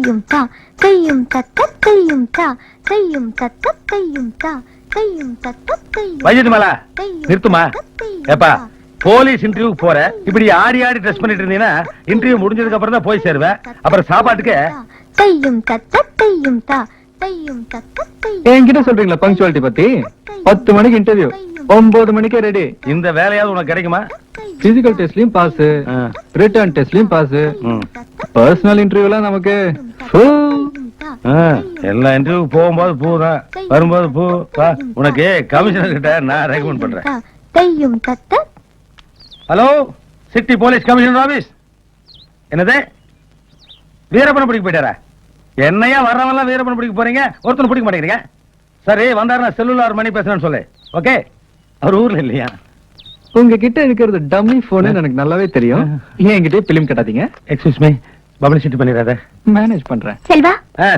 கையும் தா கையும் தத்த கையும் தா கையும் தத்த கையும் தா கையும் தத்த கையும் வைஜயமாலா நிறுத்துமா ஏப்பா போலீஸ் இன்டர்வியூ போற இப்படி ஆடி ஆடி ட்ரெஸ் பண்ணிட்டு இருந்தீங்கன்னா இன்டர்வியூ முடிஞ்சதுக்கு அப்புறம் தான் போய் சேருவேன் அப்புறம் சாப்பாட்டுக்கு கையும் தத்த கையும் தா கையும் தத்த கையும் என்கிட்ட சொல்றீங்களா பங்க்சுவாலிட்டி பத்தி 10 மணிக்கு இன்டர்வியூ 9 மணிக்கே ரெடி இந்த வேலையாவது உனக்கு கிடைக்குமா பிசிக்கல் டெஸ்ட்லயும் பாஸ் ரிட்டர்ன் டெஸ்ட்லயும் பாஸ் பர்சனல் இன்டர்வியூலாம் நமக்கு எல்லா இன்டர்வியூ போகும்போது பூ தான் வரும்போது பூ உனக்கு கமிஷனர் கிட்ட நான் ரெக்கமெண்ட் பண்றேன் கையும் தத்த hello city police commissioner office என்னது வீரப்பன பிடிக்க போயிட்டாரா என்னையா வர்றவெல்லாம் வீரப்பன பிடிக்க போறீங்க ஒருத்தனை பிடிக்க மாட்டேங்கிறீங்க சரி வந்தாரு நான் செல்லுலார் மணி பேசுறேன்னு சொல்லு ஓகே அவர் ஊர்ல இல்லையா உங்ககிட்ட இருக்கிறது டம்மி போன் எனக்கு நல்லாவே தெரியும் என்கிட்ட பிலிம் கட்டாதீங்க எக்ஸ்கியூஸ் மீ பப்ளிசிட்டி பண்ணிடாத மேனேஜ் பண்றேன் செல்வா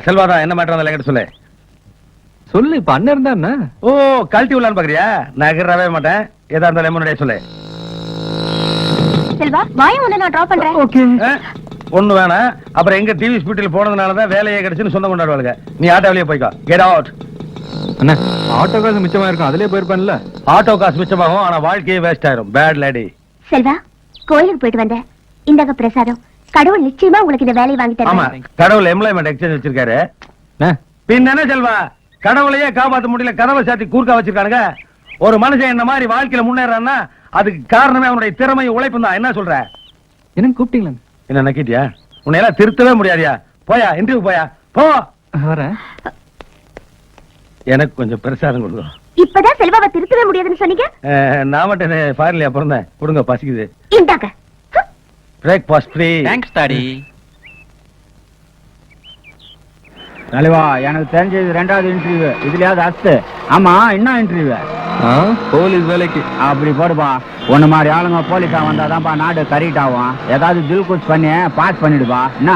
செல்வாதான் என்ன மேட்டர் அந்த கேட்டு சொல்லு சொல்லு இப்ப அண்ணன் இருந்தா என்ன ஓ கழட்டி விடலான்னு பாக்குறியா நகரவே மாட்டேன் ஏதா இருந்தாலும் முன்னாடியே சொல்லு செல்வா வாயை உன்னை நான் டிராப் பண்றேன் ஓகே ஒண்ணு வேணாம் அப்புறம் எங்க டிவி ஸ்பீட்டில் போனதுனாலதான் வேலையை கிடைச்சுன்னு சொந்தம் கொண்டாடுவாங்க நீ ஆட்டோவிலேயே போய்க்கோ கெட் அவுட் அண்ணா ஆட்டோ காசு மிச்சமா இருக்கும் அதுலயே போயிருப்பான்ல ஆட்டோ காசு மிச்சமாகும் ஆனா வாழ்க்கையே வேஸ்ட் ஆயிரும் பேட் லேடி செல்வா கோயிலுக்கு போயிட்டு வந்தேன் இந்தாங்க பிரசாதம் கடவுள் நிச்சயமா உங்களுக்கு இந்த வேலையை வாங்கி ஆமா தருவார் கடவுள் எம்ப்ளாய்மெண்ட் எக்ஸ்சேஞ்ச் வச்சிருக்காரு பின்ன செல்வா கடவுளையே காப்பாத்த முடியல கதவை சாத்தி கூர்க்கா வச்சிருக்கானுங்க ஒரு மனுஷன் என்ன மாதிரி வாழ்க்கையில முன்னேறான்னா அதுக்கு காரணமே அவனுடைய திறமை உழைப்பு தான் என்ன சொல்ற என்ன கூப்பிட்டீங்களா என்ன நக்கிட்டியா உன்னை எல்லாம் திருத்தவே முடியாதியா போயா இன்டர்வியூ போயா போ வரேன் எனக்கு கொஞ்சம் பிரசாதம் கொடுக்கும் இப்பதான் செல்வாவை திருத்தவே முடியாதுன்னு சொன்னீங்க நான் மட்டும் ஃபாரின்லயா பிறந்தேன் கொடுங்க பசிக்குது இந்தாங்க பிரேக்ஃபாஸ்ட் ஃப்ரீ தேங்க்ஸ் டாடி தலைவா எனக்கு தெரிஞ்சது 2வது இன்டர்வியூ இதுலயாவது அஸ்து ஆமா என்ன இன்டர்வியூ போலீஸ் வேலைக்கு அப்படி போடுப்பா ஒண்ணு மாதிரி ஆளுங்க போலீஸா வந்தாதான்ப்பா நாடு கரெக்ட் ஆகும் ஏதாவது தில் குச் பண்ணி பாஸ் பண்ணிடுப்பா என்ன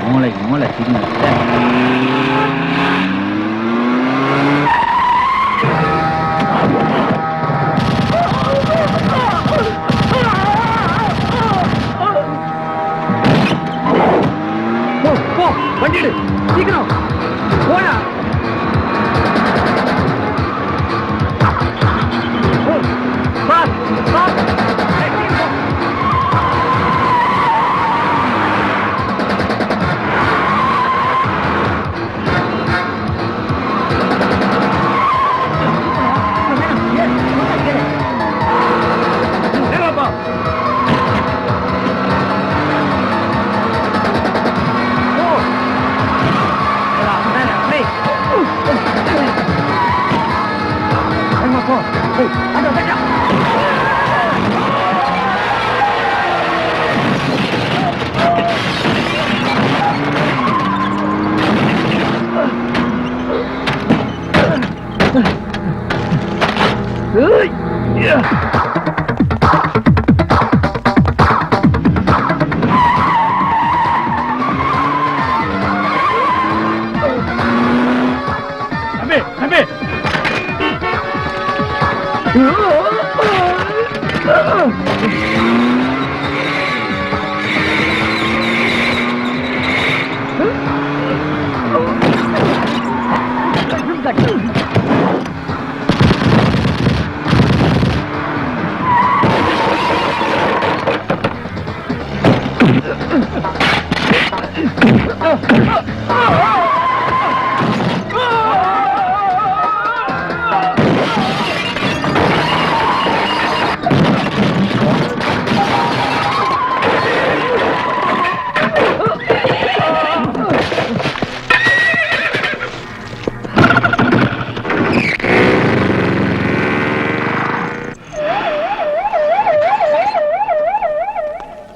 மூளைக்கு மூளை சிக்னல் வண்டிடு சீக்கிரம் போயா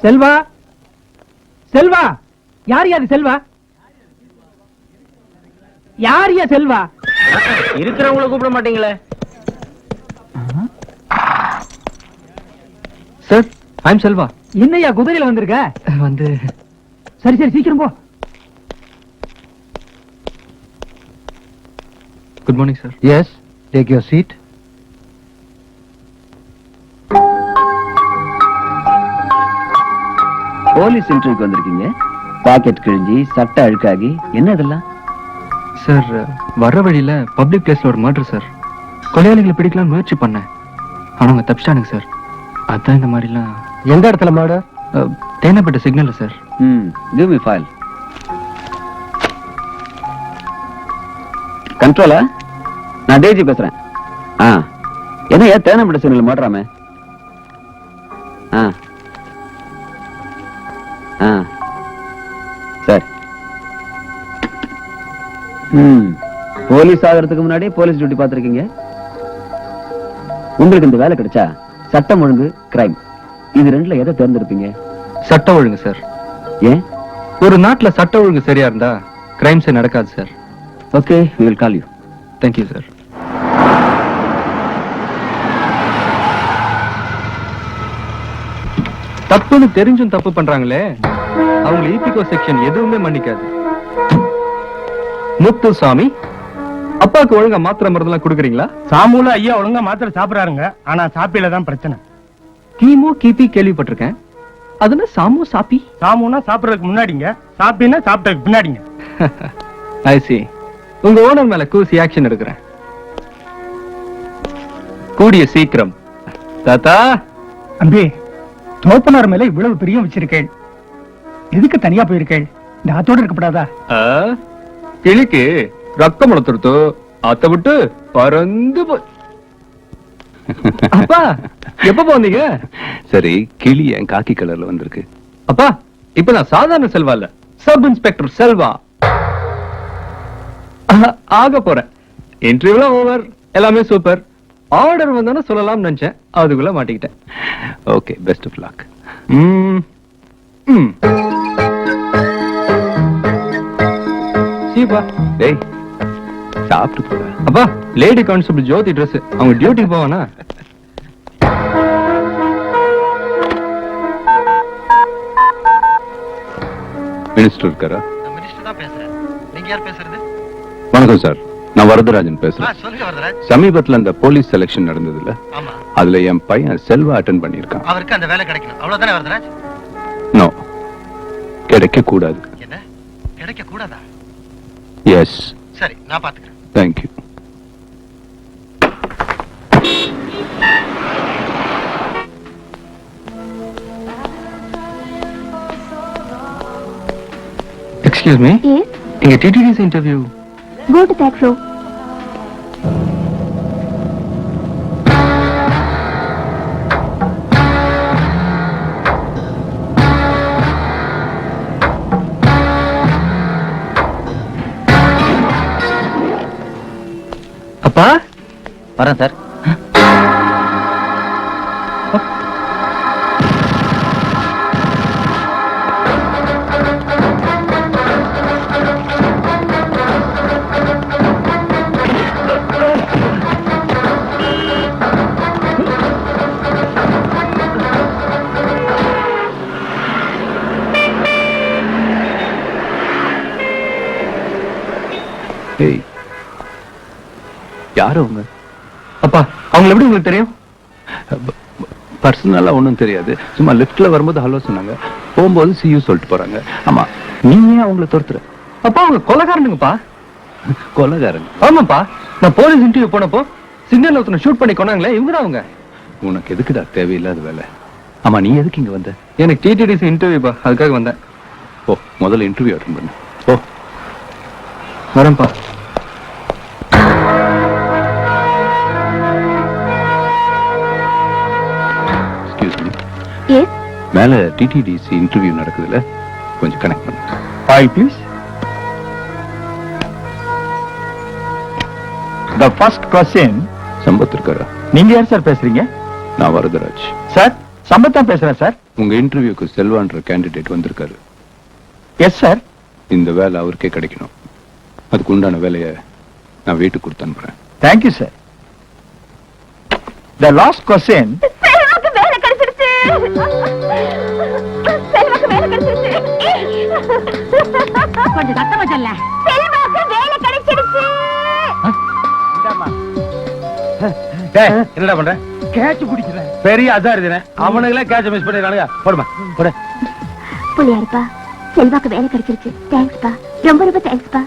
செல்வா செல்வா யார் யாது செல்வா யார் யா செல்வா இருக்கிறவங்கள கூப்பிட மாட்டீங்களே சார் ஐம் செல்வா என்னையா குதிரையில வந்திருக்க வந்து சரி சரி சீக்கிரம் போ good morning sir yes take your seat police இன்டர்வியூக்கு வந்திருக்கீங்க. பாக்கெட் கிழிஞ்சி சட்டை அழுக்காகி என்ன இதெல்லாம்? சார் வர்ற வழியில பப்ளிக் பிளேஸ்ல ஒரு மர்டர் சார். கொலையாளிகளை பிடிக்கலாம் முயற்சி பண்ணேன், ஆனா அவங்க தப்பிச்சிட்டானுங்க சார். அதான் இந்த மாதிரிலாம். எந்த இடத்துல மர்டர்? தேனப்பட்ட சிக்னல்ல சார். Give me file. கண்ட்ரோலா? நான் டேஜி பேசுறேன். என்ன ஏன் தேனப்பட்ட சிக்னல் மாட்றாமே? சரி. போலீஸ் ஆகிறதுக்கு முன்னாடி போலீஸ் டியூட்டி பார்த்திருக்கீங்க. உங்களுக்கு இந்த வேலை கிடைச்சா சட்டம் ஒழுங்கு, கிரைம், இது ரெண்டுல எதை தேர்ந்தெடுப்பீங்க? சட்ட ஒழுங்கு சார். ஏன்? ஒரு நாட்டுல சட்ட ஒழுங்கு சரியா இருந்தா கிரைம்ஸே நடக்காது sir. Okay, we will call you. Thank you sir. தப்புன்னு தெரிஞ்சும் தப்பு பண்றாங்களே, அவங்க ஈபிகோ செக்ஷன் எதுவுமே மன்னிக்காது. முத்துசாமி, அப்பாவுக்கு ஒழுங்கா மாத்திரை மருந்தெல்லாம் கொடுக்குறீங்களா? சாமுல ஐயா ஒழுங்கா மாத்திரை சாப்பிடுறாருங்க, ஆனா சாப்பியில தான் பிரச்சனை. கீமோ கிபி கேள்விப்பட்டிருக்கேன். அதுனா சாமு சாப்பி? சாமுனா சாப்பிடுறதுக்கு முன்னாடிங்க, சாப்பினா சாப்பிட்டதுக்கு பின்னாடிங்க. ஐ சி. உங்க ஓனர் மேல கூசி ஆக்ஷன் எடுக்கிறேன் கூடிய சீக்கிரம். தாத்தா, அம்பி, தோப்பனார் மேல இவ்வளவு பிரியம் வச்சிருக்கேன், எதுக்கு தனியா போயிருக்கேன்? நாத்தோட இருக்கப்படாதா? கிளிக்கு ரத்தம் வளர்த்துருத்தோ, அத்தை விட்டு பறந்து அப்பா எப்ப போனீங்க? சரி, கிளி என் காக்கி கலர்ல வந்திருக்கு. அப்பா இப்ப நான் சாதாரண செல்வா இல்ல, சப் இன்ஸ்பெக்டர் செல்வா ஆக போறேன். இன்டர்வியூல ஓவர், எல்லாமே சூப்பர். ஆர்டர் வந்தானே சொல்லலாம் நினைச்சேன், அதுக்குள்ள மாட்டிக்கிட்டேன். Okay, best of luck. சீப்பா. டேய், சாப்பிட்டு போற. அப்பா, லேடி கான்ஸ்டபிள் ஜோதி ட்ரெஸ், அவங்க டியூட்டிக்கு போவானா? மினிஸ்டர் இருக்காரா? மினிஸ்டர் தான் பேசுறேன். நீங்க யார் பேசுறது? வணக்கம் சார், நான் வரதராஜன் பேசுறேன். சொல்லுங்க வரதராஜ். சமீபத்துல அந்த போலீஸ் செலக்ஷன் நடந்ததுல, ஆமா, அதுல என் பையன் செல்வா அட்டெண்ட் பண்ணிருக்கான். அவருக்கு அந்த வேலை கிடைக்கணும், அவ்வளவுதானே வரதராஜ்? நோ, கிடைக்க கூடாது. என்ன கிடைக்க கூடாதா? எஸ். சரி, நான் பாத்துக்கிறேன். தேங்க்யூ. எக்ஸ்கியூஸ் மீ, Yes, இங்க டிடிடிஸ் interview. go to that row. அப்பா வரேன் சார். ஏய், யாரு அவங்க? அப்பா, அவங்களை எப்படி உங்களுக்கு தெரியும்? பர்சனலா ஒண்ணும் தெரியாது, சும்மா லிஃப்ட்ல வரும்போது ஹலோ சொன்னாங்க, போகும்போது சியூ சொல்லிட்டு போறாங்க. ஆமா, நீ ஏன் அவங்கள துரத்துற? அப்பா, அவங்க கொலைகாரனுங்கப்பா. கொலைகாரங்க? ஆமாப்பா, நான் போலீஸ் இன்டர்வியூ போனப்போ சிக்னல் ஒருத்தனை ஷூட் பண்ணி கொண்டாங்களே, இவங்க அவங்க. உனக்கு எதுக்குடா தேவையில்லாத வேலை? ஆமா, நீ எதுக்கு இங்க வந்த? எனக்கு டிடிடிஸ் இன்டர்வியூப்பா, அதுக்காக வந்தேன். ஓ, முதல்ல இன்டர்வியூ அட்டெண்ட் பண்ணு. ஓ, வரேன்ப்பா. எக்ஸ்கியூஸ் மீ, Yes, மேல டிடிடிசி இன்டர்வியூ நடக்குதுல, கொஞ்சம் கனெக்ட் பண்ணு. Hi, please. The first question. Sampath இருக்காரா? நீங்க யார் சார் பேசுறீங்க? நான் வரதராஜ். சார், சம்பத் தான் பேசுறேன் சார். உங்க இன்டர்வியூக்கு செல்வான்ற கேண்டிடேட் வந்திருக்காரு. Yes sir. இந்த வேலை அவருக்கே கிடைக்கணும். அதுக்கு உண்டான வேலையை நான் வீட்டுக்கு கொடுத்து அனுப்புறேன். Thank you sir. The last question. செல்வாக்கு வேலை கிடைச்சிருச்சு. செல்வாக்கு வேலை கிடைச்சிருச்சு. கொஞ்சம் சத்தமா சொல்ல. செல்வாக்கு வேலை கிடைச்சிருச்சு. டேய், என்னடா பண்ற? கேட்ச் பிடிக்கிறேன். பெரிய அசார் இதுனே. அவனுங்களே கேட்ச் மிஸ் பண்ணிருக்கானுங்க. போடுமா, போடு. புள்ளியாருப்பா, செல்வாக்கு வேலை கிடைச்சிருச்சு. தேங்க்ஸ்ப்பா, ரொம்ப ரொம்ப தேங்க்ஸ்ப்பா.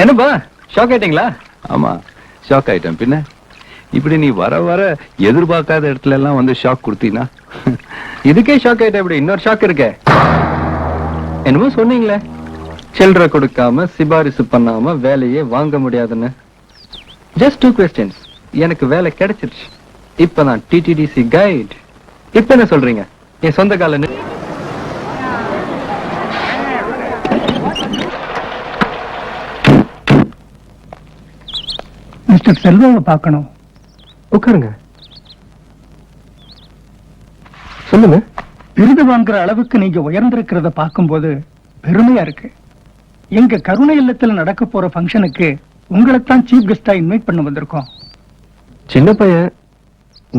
என்னப்பா ஷாக் ஆயிட்டீங்களா? ஆமா, ஷாக் ஆயிட்டேன். பின்ன இப்படி நீ வர வர எதிர்பார்க்காத இடத்துல எல்லாம் வந்து ஷாக் கொடுத்தீனா? இதுக்கே ஷாக் ஆயிட்டேன். இப்படி இன்னொரு ஷாக் இருக்கே. என்னமோ சொன்னீங்களே, சில்லறை கொடுக்காம சிபாரிசு பண்ணாம வேலையே வாங்க முடியாதுன்னு. Just 2 questions. எனக்கு வேலை கிடைச்சிருச்சு. இப்ப நான் டிடிடிசி கைட். இப்ப என்ன சொல்றீங்க? என் சொந்த கால மிஸ்டர் செல்வாவை பார்க்கணும். உட்காருங்க. சொல்லுங்க. விருது வாங்குற அளவுக்கு நீங்க உயர்ந்திருக்கிறத பார்க்கும்போது பெருமையா இருக்கு. எங்க கருணை இல்லத்துல நடக்க போற ஃபங்க்ஷனுக்கு உங்களைத்தான் சீஃப் கெஸ்டா இன்வைட் பண்ண வந்திருக்கோம். சின்ன பையன்,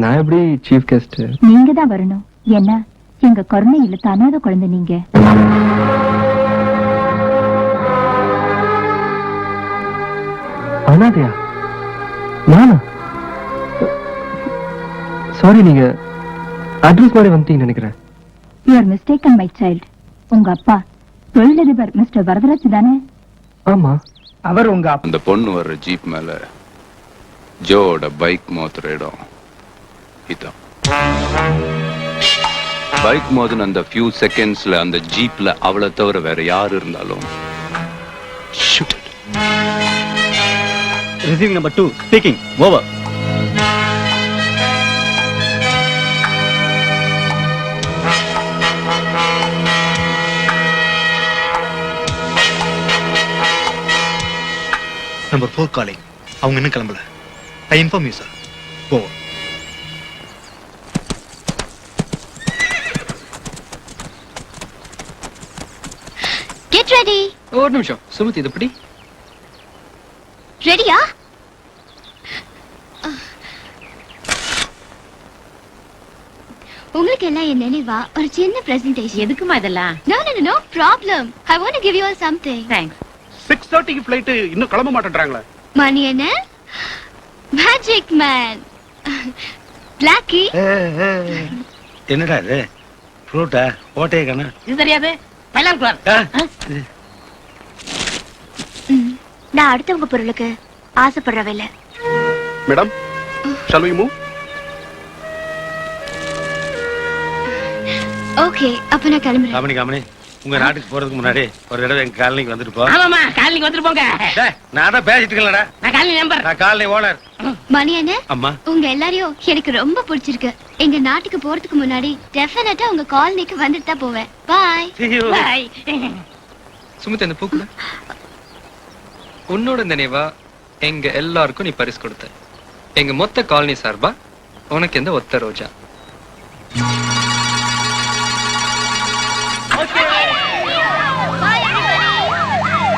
நான் எப்படி சீஃப் கெஸ்ட்? நீங்க தான் வரணும். என்ன, எங்க கருணை இல்ல அனாதை குழந்தை நீங்க. அனாதையா? நானா? சாரி, நீங்க அட்ரஸ் மாதிரி வந்துட்டீங்கன்னு நினைக்கிறேன். You are mistaken my child. உங்க அப்பா தொழிலதிபர் மிஸ்டர் வரதராஜ் தானே? ஆமா. அவர் உங்க அப்பா. அந்த பொண்ணு வர்ற ஜீப் மேல ஜோட பைக் மோதுற இடம் இதான். பைக் மோதுன அந்த ஃபியூ செகண்ட்ஸ்ல அந்த ஜீப்ல அவளை தவிர வேற யாரு இருந்தாலும் shoot it. Receiving number 2 speaking. Over. Number 4 calling. அவங்க இன்னும் கிளம்பல. I inform you, sir. Over. Get ready. ஒரு நிமிஷம் சுமதி, இது எப்படி? ரெடியா? உங்களுக்கு எல்லாம் என் நினைவா ஒரு சின்ன பிரசன்டேஷன். எதுக்குமா இதெல்லாம்? No problem. I want to give you all something. Thanks. 6:30க்கு ஃளைட் இன்னும் கிளம்ப மாட்டேன்றாங்களே. மணி என்ன? Magic man. பிளாக்கி. என்னடா இது? ஃப்ரூட்டா? ஓட்டே கண்ணா? இது தெரியாது. பைலான் குளார். நான் அடுத்தவங்க பொருளுக்கு ஆசைப்படுறவே இல்ல. Madam, shall we move? Okay, அப்ப நான் கிளம்புறேன். காமனி, உங்க நாட்டுக்கு போறதுக்கு முன்னாடி ஒரு தடவை எங்க காலனிக்கு வந்துட்டு போ. ஆமாமா, காலனிக்கு வந்துட்டு போங்க. டேய், நான் தான் பேசிட்டு இருக்கேன்லடா. நான் காலனி நம்பர். நான் காலனி ஓனர். மணி என்ன? அம்மா, உங்க எல்லாரையும் எனக்கு ரொம்ப பிடிச்சிருக்கு. எங்க நாட்டுக்கு போறதுக்கு முன்னாடி டெஃபினட்டா உங்க காலனிக்கு வந்துட்டு தான் போவேன். Bye. see you. Bye. Sumathi, அந்த பூக்குல உன்னோட நினைவா எங்க எல்லாருக்கும் நீ பரிசு கொடுத்த. எங்க மொத்த காலனி சார்பா உனக்கு எந்த ஒத்த ரோஜா.